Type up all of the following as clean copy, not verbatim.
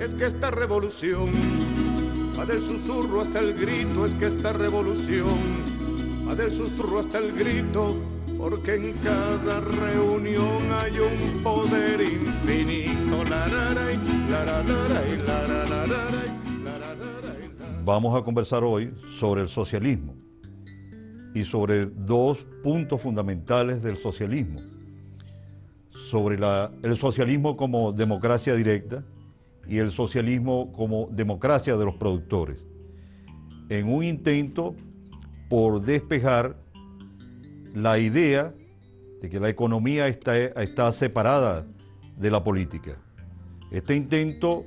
es que esta revolución va del susurro hasta el grito, es que esta revolución va del susurro hasta el grito, porque en cada reunión hay un poder infinito. Vamos a conversar hoy sobre el socialismo y sobre dos puntos fundamentales del socialismo. Sobre el socialismo como democracia directa y el socialismo como democracia de los productores, en un intento por despejar la idea de que la economía está separada de la política. Este intento,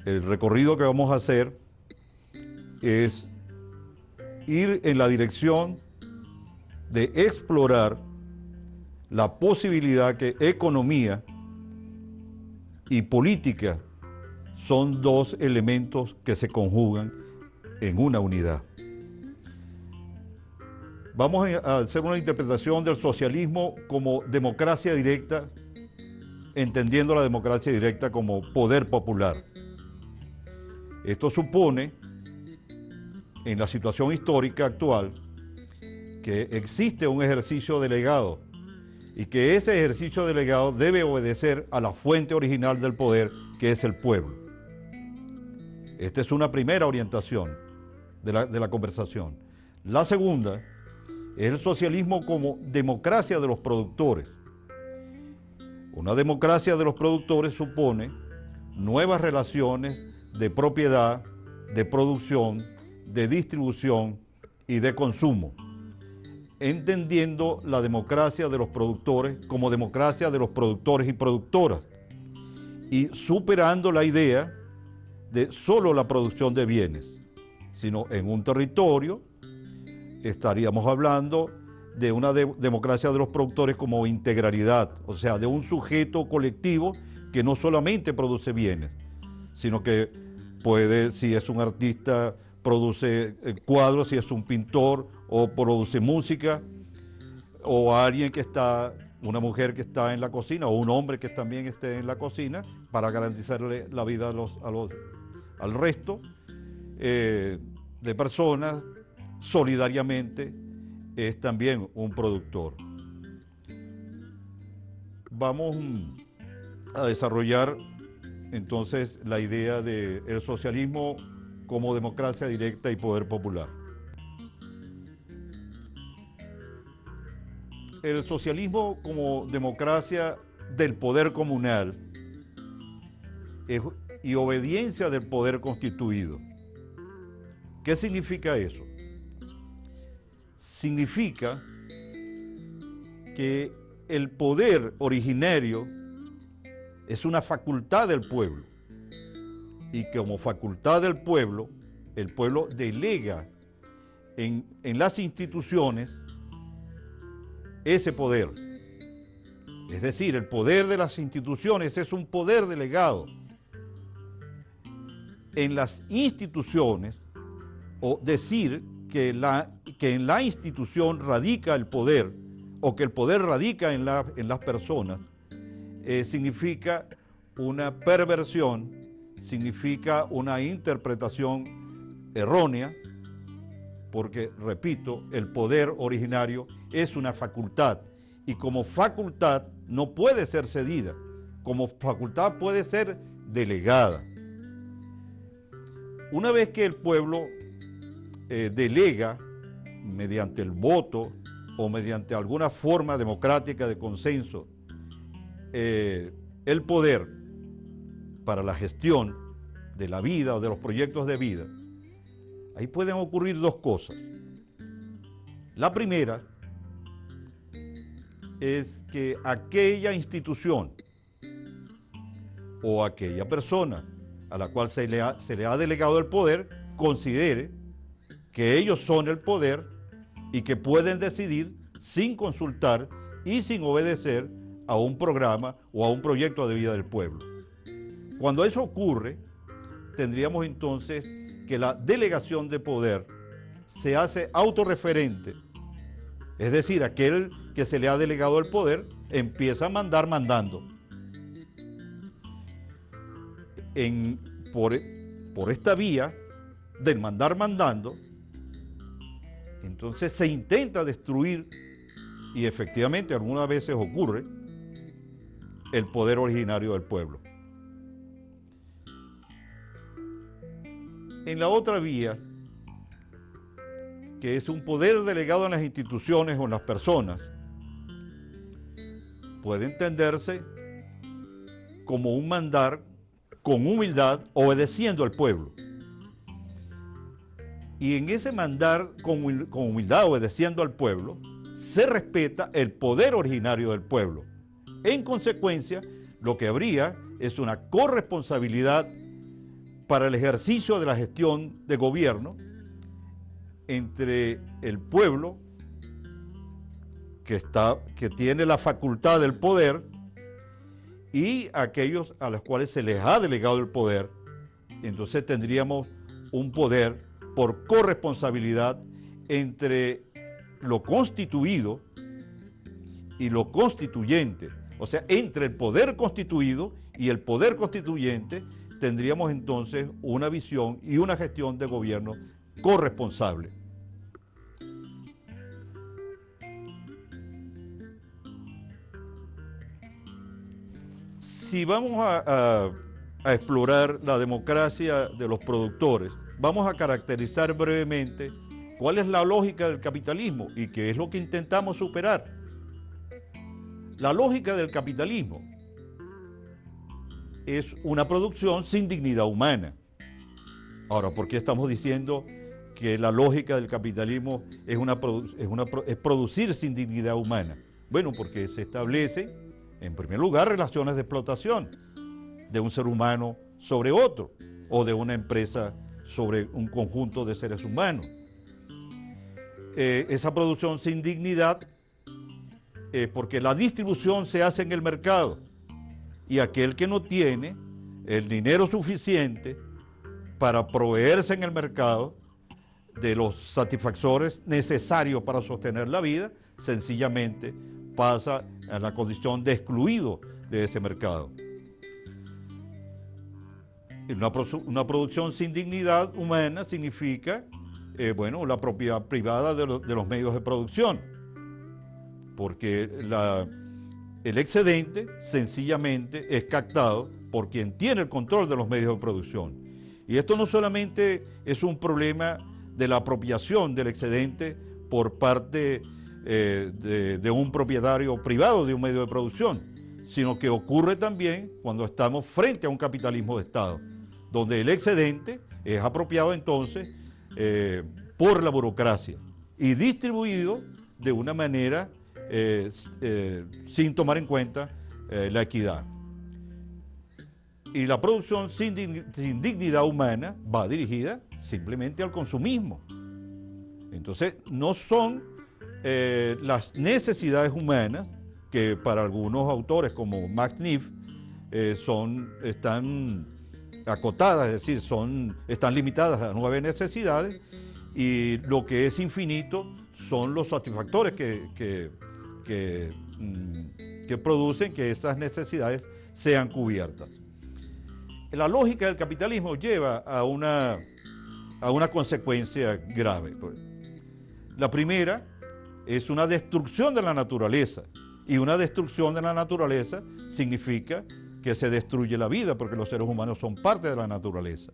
el recorrido que vamos a hacer, es ir en la dirección de explorar la posibilidad que economía y política son dos elementos que se conjugan en una unidad. Vamos a hacer una interpretación del socialismo como democracia directa, entendiendo la democracia directa como poder popular. Esto supone, en la situación histórica actual, que existe un ejercicio delegado y que ese ejercicio delegado debe obedecer a la fuente original del poder, que es el pueblo. Esta es una primera orientación de la conversación. La segunda es el socialismo como democracia de los productores. Una democracia de los productores supone nuevas relaciones de propiedad, de producción, de distribución y de consumo, entendiendo la democracia de los productores como democracia de los productores y productoras, y superando la idea de solo la producción de bienes, sino en un territorio estaríamos hablando de una democracia de los productores como integralidad, o sea, de un sujeto colectivo que no solamente produce bienes, sino que puede, si es un artista, produce cuadros, si es un pintor, o produce música, o alguien que está, una mujer que está en la cocina, o un hombre que también esté en la cocina, para garantizarle la vida al resto de personas, solidariamente, es también un productor. Vamos a desarrollar entonces la idea del socialismo como democracia directa y poder popular. El socialismo como democracia del poder comunal y obediencia del poder constituido. ¿Qué significa eso? Significa que el poder originario es una facultad del pueblo, y que como facultad del pueblo, el pueblo delega en las instituciones ese poder. Es decir, el poder de las instituciones es un poder delegado. En las instituciones, o decir que en la institución radica el poder, o que el poder radica en las personas, significa una perversión, significa una interpretación errónea, porque, repito, el poder originario es una facultad, y como facultad no puede ser cedida, como facultad puede ser delegada. Una vez que el pueblo delega, mediante el voto o mediante alguna forma democrática de consenso, el poder para la gestión de la vida o de los proyectos de vida, ahí pueden ocurrir dos cosas. La primera es que aquella institución o aquella persona a la cual se le ha delegado el poder considere que ellos son el poder y que pueden decidir sin consultar y sin obedecer a un programa o a un proyecto de vida del pueblo. Cuando eso ocurre, tendríamos entonces que la delegación de poder se hace autorreferente, es decir, aquel que se le ha delegado el poder empieza a mandar mandando. por esta vía del mandar mandando, entonces se intenta destruir, y efectivamente algunas veces ocurre, el poder originario del pueblo. En la otra vía, que es un poder delegado en las instituciones o en las personas, puede entenderse como un mandar con humildad, obedeciendo al pueblo. Y en ese mandar con humildad, obedeciendo al pueblo, se respeta el poder originario del pueblo. En consecuencia, lo que habría es una corresponsabilidad para el ejercicio de la gestión de gobierno entre el pueblo, que tiene la facultad del poder, y aquellos a los cuales se les ha delegado el poder. Entonces tendríamos un poder por corresponsabilidad entre lo constituido y lo constituyente. O sea, entre el poder constituido y el poder constituyente tendríamos entonces una visión y una gestión de gobierno corresponsable. Si vamos a explorar la democracia de los productores, vamos a caracterizar brevemente cuál es la lógica del capitalismo y qué es lo que intentamos superar. La lógica del capitalismo es una producción sin dignidad humana. Ahora, ¿por qué estamos diciendo que la lógica del capitalismo es producir sin dignidad humana? Bueno, porque se establece, en primer lugar, relaciones de explotación de un ser humano sobre otro, o de una empresa sobre un conjunto de seres humanos. Esa producción sin dignidad, porque la distribución se hace en el mercado, y aquel que no tiene el dinero suficiente para proveerse en el mercado de los satisfactores necesarios para sostener la vida, sencillamente pasa a la condición de excluido de ese mercado. Una producción sin dignidad humana significa, la propiedad privada de los medios de producción, porque el excedente sencillamente es captado por quien tiene el control de los medios de producción. Y esto no solamente es un problema de la apropiación del excedente por parte de un propietario privado de un medio de producción, sino que ocurre también cuando estamos frente a un capitalismo de Estado, donde el excedente es apropiado entonces por la burocracia y distribuido de una manera sin tomar en cuenta la equidad. Y la producción sin dignidad humana va dirigida simplemente al consumismo. Entonces, no son las necesidades humanas, que para algunos autores como Max Neff están acotadas, es decir, están limitadas a 9 necesidades, y lo que es infinito son los satisfactores que producen que esas necesidades sean cubiertas. La lógica del capitalismo lleva a una consecuencia grave. La primera es una destrucción de la naturaleza, y una destrucción de la naturaleza significa que se destruye la vida, porque los seres humanos son parte de la naturaleza.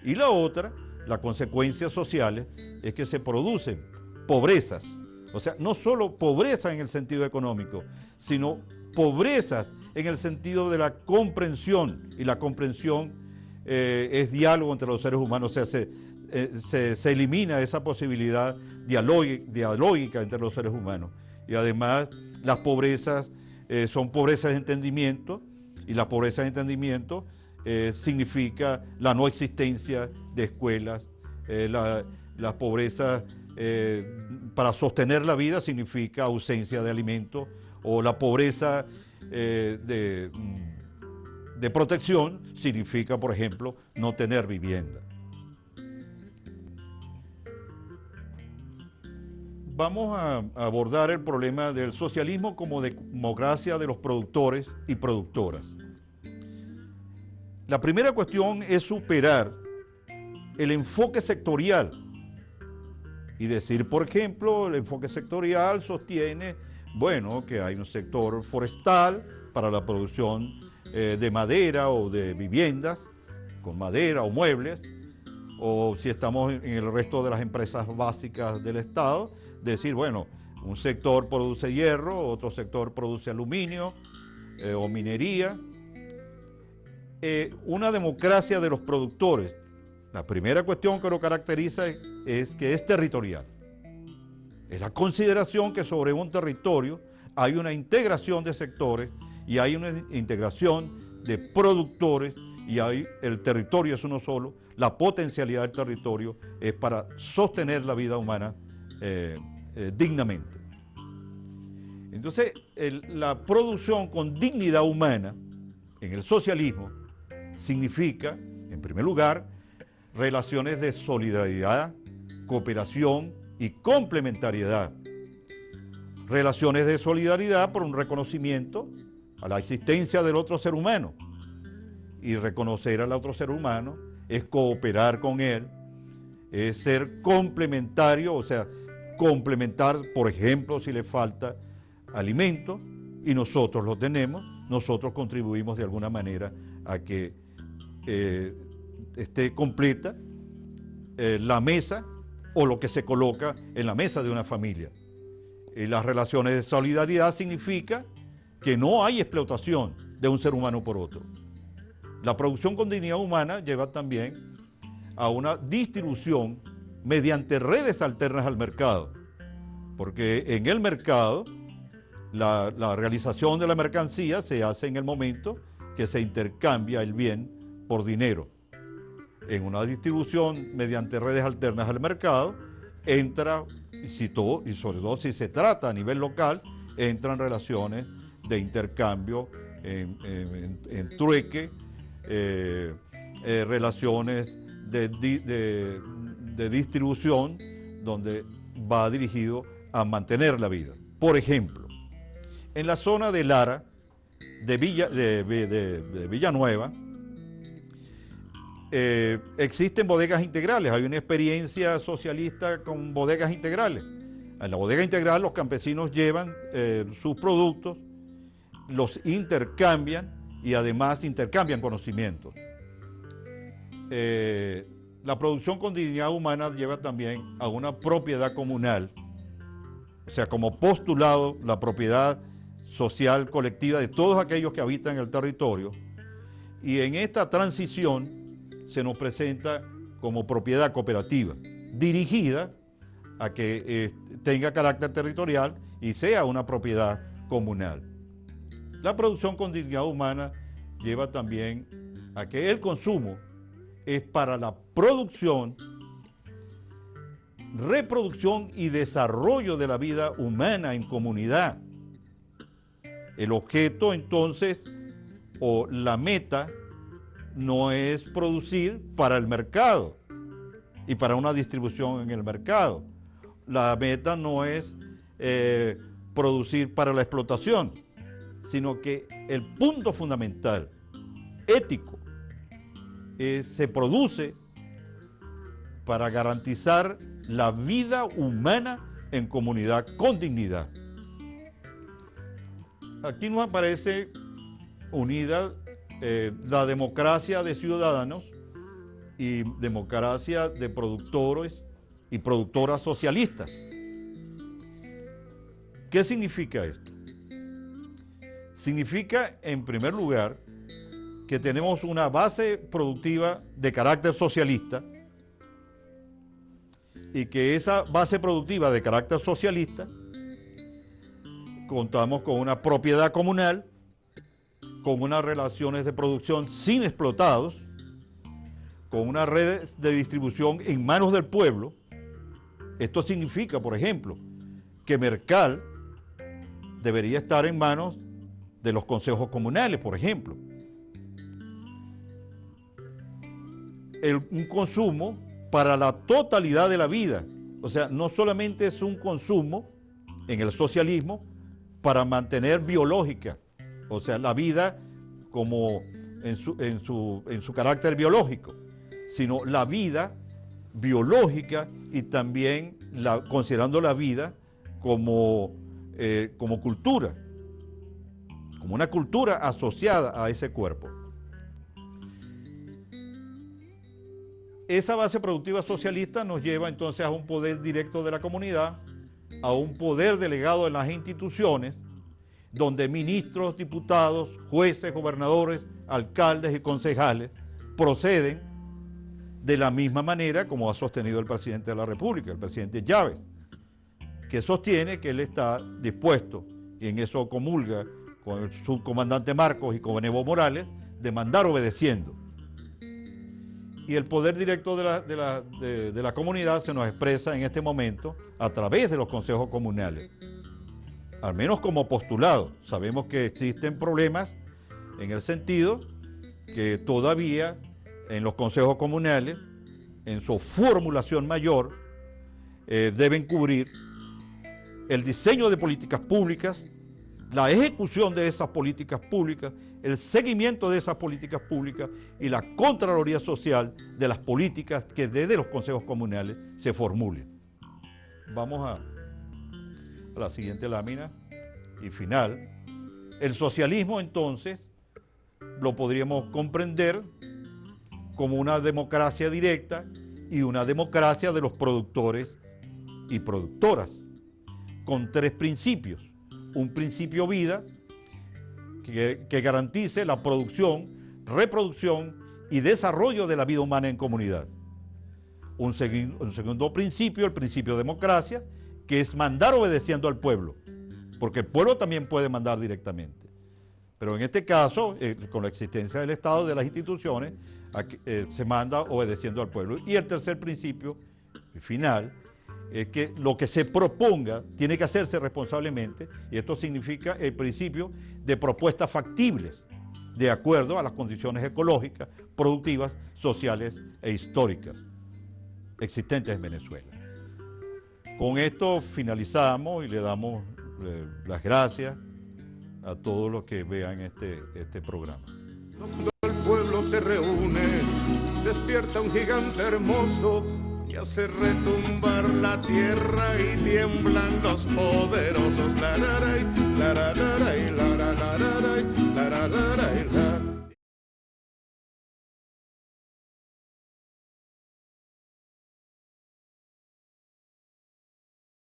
Y la otra, las consecuencias sociales, es que se producen pobrezas. O sea, no solo pobreza en el sentido económico, sino pobrezas en el sentido de la comprensión, y la comprensión es diálogo entre los seres humanos. O sea, se elimina esa posibilidad dialógica entre los seres humanos. Y además las pobrezas son pobrezas de entendimiento, y la pobreza de entendimiento significa la no existencia de escuelas. La pobreza para sostener la vida significa ausencia de alimentos, o la pobreza de protección significa, por ejemplo, no tener vivienda. Vamos a abordar el problema del socialismo como democracia de los productores y productoras. La primera cuestión es superar el enfoque sectorial y decir, por ejemplo, el enfoque sectorial sostiene, bueno, que hay un sector forestal para la producción de madera o de viviendas con madera o muebles, o si estamos en el resto de las empresas básicas del Estado, decir, bueno, un sector produce hierro, otro sector produce aluminio o minería. Una democracia de los productores. La primera cuestión que lo caracteriza es que es territorial. Es la consideración que sobre un territorio hay una integración de sectores y hay una integración de productores y el territorio es uno solo. La potencialidad del territorio es para sostener la vida humana dignamente. Entonces, la producción con dignidad humana en el socialismo significa, en primer lugar, relaciones de solidaridad, cooperación y complementariedad. Relaciones de solidaridad por un reconocimiento a la existencia del otro ser humano. Y reconocer al otro ser humano es cooperar con él, es ser complementario, o sea, complementar, por ejemplo, si le falta alimento y nosotros lo tenemos, nosotros contribuimos de alguna manera a que esté completa la mesa o lo que se coloca en la mesa de una familia. Y las relaciones de solidaridad significa que no hay explotación de un ser humano por otro. La producción con dignidad humana lleva también a una distribución mediante redes alternas al mercado, porque en el mercado la realización de la mercancía se hace en el momento que se intercambia el bien por dinero. En una distribución mediante redes alternas al mercado entra, y sobre todo si se trata a nivel local, entran relaciones de intercambio en trueque, relaciones de distribución donde va dirigido a mantener la vida. Por ejemplo, en la zona de Lara, de Villanueva, existen bodegas integrales. Hay una experiencia socialista con bodegas integrales. En la bodega integral los campesinos llevan sus productos, los intercambian y además intercambian conocimientos. La producción con dignidad humana lleva también a una propiedad comunal, o sea, como postulado la propiedad social colectiva de todos aquellos que habitan el territorio, y en esta transición se nos presenta como propiedad cooperativa, dirigida a que tenga carácter territorial y sea una propiedad comunal. La producción con dignidad humana lleva también a que el consumo es para la producción, reproducción y desarrollo de la vida humana en comunidad. El objeto, entonces, o la meta, no es producir para el mercado y para una distribución en el mercado. La meta no es producir para la explotación, sino que el punto fundamental, ético, se produce para garantizar la vida humana en comunidad con dignidad. Aquí nos aparece unida la democracia de ciudadanos y democracia de productores y productoras socialistas. ¿Qué significa esto? Significa, en primer lugar, que tenemos una base productiva de carácter socialista y que esa base productiva de carácter socialista contamos con una propiedad comunal, con unas relaciones de producción sin explotados, con unas redes de distribución en manos del pueblo. Esto significa, por ejemplo, que Mercal debería estar en manos de los consejos comunales, por ejemplo. Un consumo para la totalidad de la vida. O sea, no solamente es un consumo en el socialismo para mantener biológica, o sea, la vida como en su carácter biológico, sino la vida biológica y también considerando la vida como cultura, como una cultura asociada a ese cuerpo. Esa base productiva socialista nos lleva entonces a un poder directo de la comunidad, a un poder delegado en las instituciones, donde ministros, diputados, jueces, gobernadores, alcaldes y concejales proceden de la misma manera como ha sostenido el presidente de la República, el presidente Chávez, que sostiene que él está dispuesto, y en eso comulga con el subcomandante Marcos y con Evo Morales, de mandar obedeciendo. Y el poder directo de la comunidad se nos expresa en este momento a través de los consejos comunales, al menos como postulado. Sabemos que existen problemas en el sentido que todavía en los consejos comunales, en su formulación mayor, deben cubrir el diseño de políticas públicas, la ejecución de esas políticas públicas, el seguimiento de esas políticas públicas y la contraloría social de las políticas que desde los consejos comunales se formulen. Vamos a la siguiente lámina y final. El socialismo, entonces, lo podríamos comprender como una democracia directa y una democracia de los productores y productoras, con tres principios. Un principio vida, que garantice la producción, reproducción y desarrollo de la vida humana en comunidad. Un segundo principio, el principio democracia, que es mandar obedeciendo al pueblo, porque el pueblo también puede mandar directamente. Pero en este caso, con la existencia del Estado y de las instituciones, se manda obedeciendo al pueblo. Y el tercer principio, el final, es que lo que se proponga tiene que hacerse responsablemente, y esto significa el principio de propuestas factibles, de acuerdo a las condiciones ecológicas, productivas, sociales e históricas existentes en Venezuela. Con esto finalizamos y le damos las gracias a todos los que vean este programa. Cuando el pueblo se reúne, despierta un gigante hermoso que hace retumbar la tierra y tiemblan los poderosos. La, la, la, la, la, la, la, la, la, la, la, la, la, la,